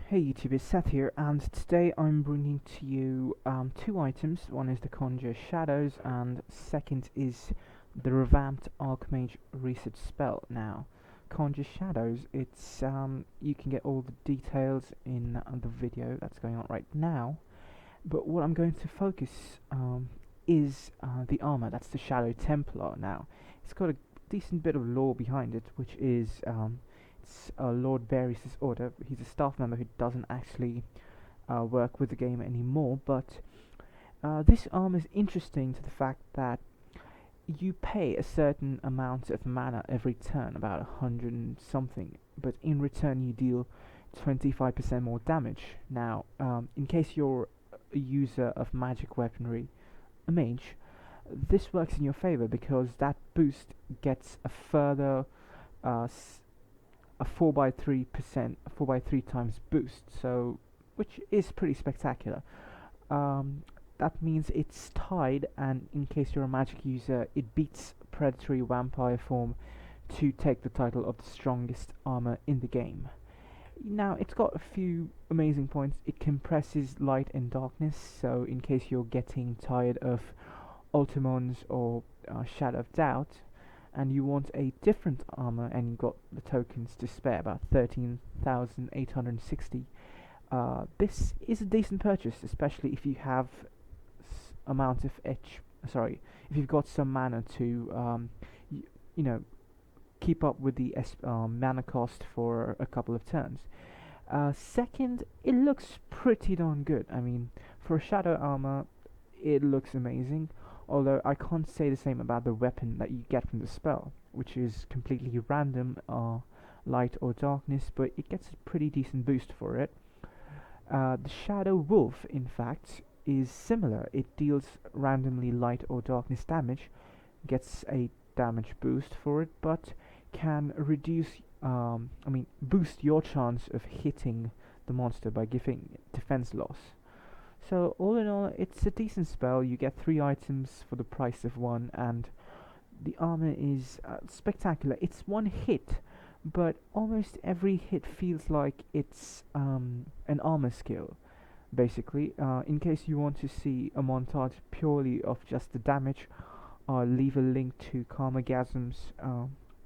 Hey YouTube, it's Seth here, and today I'm bringing to you two items. One is the Conjure Shadows, and second is the Revamped Archmage Research spell. Now, Conjure Shadows, you can get all the details in the video that's going on right now, but what I'm going to focus is the armor. That's the Shadow Templar. Now, it's got a decent bit of lore behind it, which is it's Lord Varys' order. He's a staff member who doesn't actually work with the game anymore, but this armor is interesting to the fact that you pay a certain amount of mana every turn, about 100 and something, but in return you deal 25% more damage. Now, in case you're a user of magic weaponry, a mage, this works in your favor because that boost gets a further a 4 by 3 times boost, so which is pretty spectacular. That means it's tied, and in case you're a magic user, it beats predatory vampire form to take the title of the strongest armor in the game. Now, it's got a few amazing points. It compresses light and darkness, so in case you're getting tired of Ultimons or Shadow of Doubt, and you want a different armor, and you got the tokens to spare, about 13,860. This is a decent purchase, especially if you have amount of if you've got some mana to you know, keep up with the mana cost for a couple of turns. Second, it looks pretty darn good. I mean, for a shadow armor, it looks amazing. Although I can't say the same about the weapon that you get from the spell, which is completely random, light or darkness, but it gets a pretty decent boost for it. The Shadow Wolf, in fact, is similar. It deals randomly light or darkness damage, gets a damage boost for it, but can boost your chance of hitting the monster by giving defense loss. So all in all, it's a decent spell. You get 3 items for the price of 1, and the armor is spectacular. It's one hit, but almost every hit feels like it's an armor skill. Basically, in case you want to see a montage purely of just the damage, I'll leave a link to Karmagasm's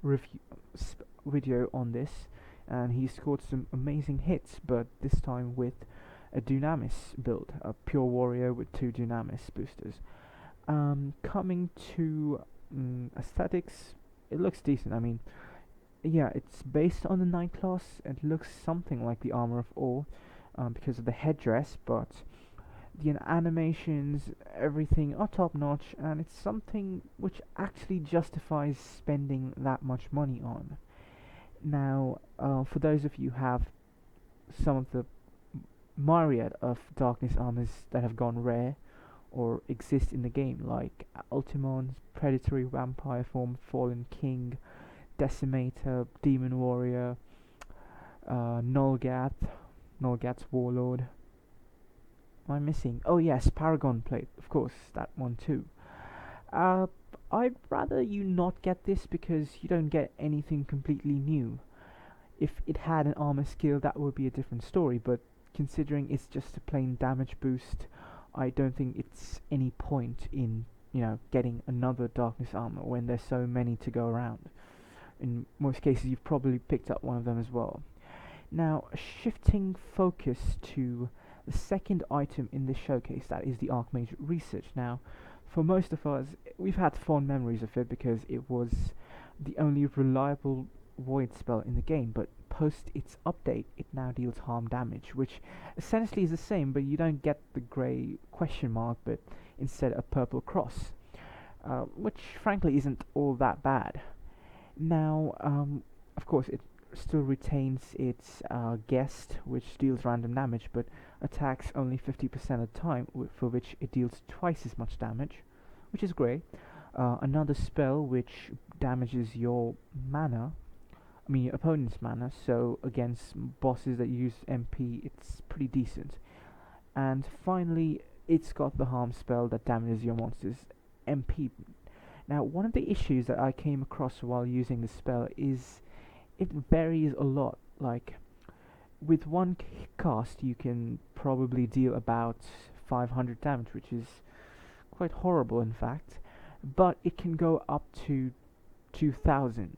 review video on this, and he scored some amazing hits, but this time with a Dunamis build, a pure warrior with 2 Dunamis boosters. Coming to aesthetics, it looks decent. I mean, yeah, it's based on the Knight class. It looks something like the Armor of Awe because of the headdress, but the animations, everything are top notch, and it's something which actually justifies spending that much money on. Now, for those of you who have some of the myriad of darkness armors that have gone rare or exist in the game, like Ultimons, Predatory Vampire Form, Fallen King, Decimator, Demon Warrior, Nulgath's Warlord. What am I missing? Oh yes, Paragon Plate, of course, that one too. I'd rather you not get this because you don't get anything completely new. If it had an armor skill, that would be a different story, but considering it's just a plain damage boost, I don't think it's any point in, getting another darkness armor when there's so many to go around. In most cases, you've probably picked up one of them as well. Now, shifting focus to the second item in this showcase, that is the Archmage Research. Now, for most of us, we've had fond memories of it because it was the only reliable void spell in the game, but post its update, it now deals harm damage, which essentially is the same, but you don't get the grey question mark, but instead a purple cross, which frankly isn't all that bad. Now, of course, it still retains its guest, which deals random damage, but attacks only 50% of the time, for which it deals twice as much damage, which is great. Another spell which damages your mana, your opponent's mana, so against bosses that use MP, it's pretty decent. And finally, it's got the harm spell that damages your monster's MP. Now, one of the issues that I came across while using this spell is it varies a lot. Like, with one cast you can probably deal about 500 damage, which is quite horrible in fact, but it can go up to 2000,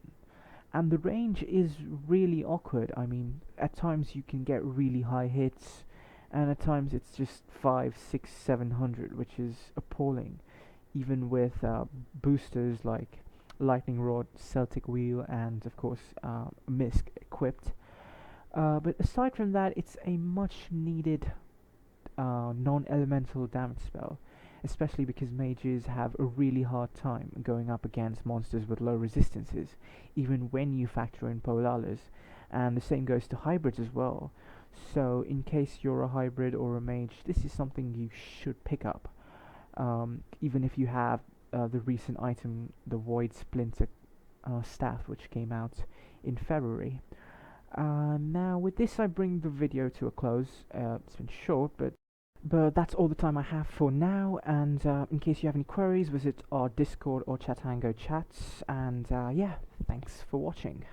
and the range is really awkward. I mean, at times you can get really high hits, and at times it's just 5, 6, 700, which is appalling, even with boosters like Lightning Rod, Celtic Wheel, and of course Misk equipped. But aside from that, it's a much needed non-elemental damage spell, especially because mages have a really hard time going up against monsters with low resistances, even when you factor in Polaris, and the same goes to hybrids as well. So in case you're a hybrid or a mage, this is something you should pick up, even if you have the recent item, the Void Splinter staff, which came out in February. Now with this I bring the video to a close. It's been short, but that's all the time I have for now, and in case you have any queries, visit our Discord or Chatango chats, and yeah, thanks for watching.